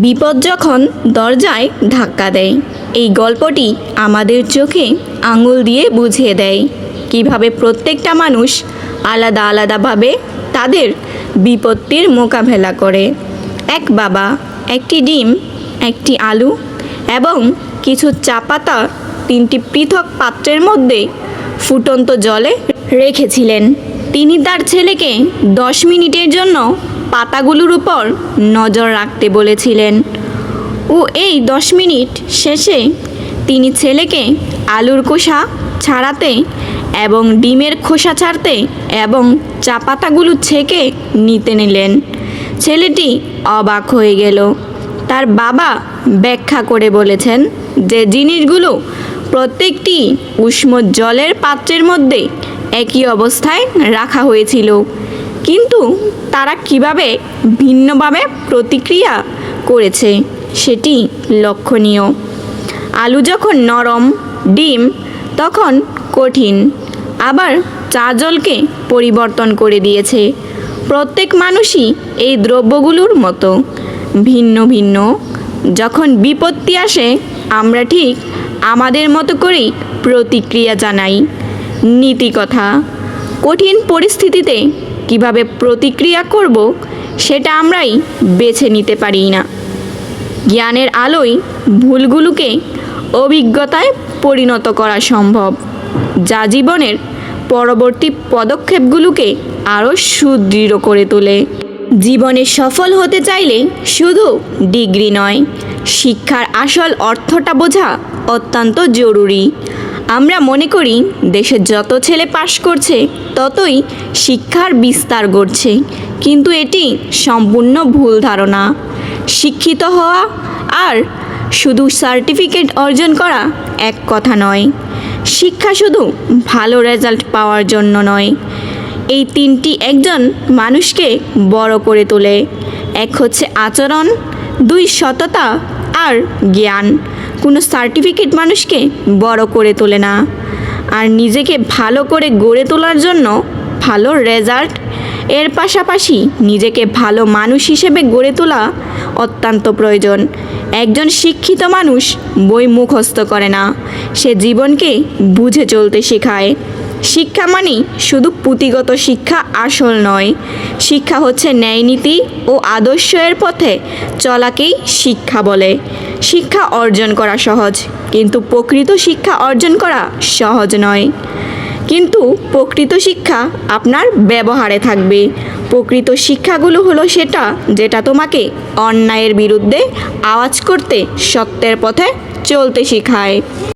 বিপদ যখন দরজায় ধাক্কা দেয়, এই গল্পটি আমাদের চোখে আঙুল দিয়ে বুঝিয়ে দেয় কিভাবে প্রত্যেকটা মানুষ আলাদা আলাদাভাবে তাদের বিপত্তির মোকাবেলা করে। এক বাবা একটি ডিম, একটি আলু এবং কিছু চা পাতা তিনটি পৃথক পাত্রের মধ্যে ফুটন্ত জলে রেখেছিলেন। তিনি তার ছেলেকে 10 মিনিটের জন্য পাতাগুলোর উপর নজর রাখতে বলেছিলেন ও এই 10 মিনিট শেষে তিনি ছেলেকে আলুর খোসা ছাড়াতে এবং ডিমের খোসা ছাড়তে এবং চা পাতাগুলো ছেঁকে নিতে নিলেন। ছেলেটি অবাক হয়ে গেল। তার বাবা ব্যাখ্যা করে বলেছেন যে জিনিসগুলো প্রত্যেকটি উষ্ণ জলের পাত্রের মধ্যে একই অবস্থায় রাখা হয়েছিল, কিন্তু তারা কিভাবে ভিন্নভাবে প্রতিক্রিয়া করেছে সেটি লক্ষণীয়। আলু যখন নরম, ডিম তখন কঠিন, আবার চা জলকে পরিবর্তন করে দিয়েছে। প্রত্যেক মানুষই এই দ্রব্যগুলোর মতো ভিন্ন ভিন্ন। যখন বিপত্তি আসে আমরা ঠিক আমাদের মতো করেই প্রতিক্রিয়া জানাই। নীতিকথা: কঠিন পরিস্থিতিতে কিভাবে প্রতিক্রিয়া করব সেটা আমরাই বেছে নিতে পারি না। জ্ঞানের আলোয় ভুলগুলোকে অভিজ্ঞতায় পরিণত করা সম্ভব, যা জীবনের পরবর্তী পদক্ষেপগুলোকে আরও সুদৃঢ় করে তোলে। জীবনে সফল হতে চাইলে শুধু ডিগ্রি নয়, শিক্ষার আসল অর্থটা বোঝা অত্যন্ত জরুরি। আমরা মনে করি দেশে যত ছেলে পাশ করছে ততই শিক্ষার বিস্তার ঘটছে, কিন্তু এটি সম্পূর্ণ ভুল ধারণা। শিক্ষিত হওয়া আর শুধু সার্টিফিকেট অর্জন করা এক কথা নয়। শিক্ষা শুধু ভালো রেজাল্ট পাওয়ার জন্য নয়। এই তিনটি একজন মানুষকে বড় করে তোলে। এক হচ্ছে আচরণ, 2 সততা আর জ্ঞান। কোনো সার্টিফিকেট মানুষকে বড় করে তোলে না, আর নিজেকে ভালো করে গড়ে তোলার জন্য ভালো রেজাল্ট এর পাশাপাশি নিজেকে ভালো মানুষ হিসেবে গড়ে তোলা অত্যন্ত প্রয়োজন। একজন শিক্ষিত মানুষ বই মুখস্থ করে না, সে জীবনকে বুঝে চলতে শেখায়। শিক্ষা মানে শুধু পুঁথিগত শিক্ষা আসল নয়। শিক্ষা হচ্ছে ন্যায়নীতি ও আদর্শের পথে চলাকেই শিক্ষা বলে। শিক্ষা অর্জন করা সহজ, কিন্তু প্রকৃত শিক্ষা অর্জন করা সহজ নয়। কিন্তু প্রকৃত শিক্ষা আপনার ব্যবহারে থাকবে। প্রকৃত শিক্ষাগুলো হলো সেটা যেটা তোমাকে অন্যায়ের বিরুদ্ধে আওয়াজ করতে, সত্যের পথে চলতে শেখায়।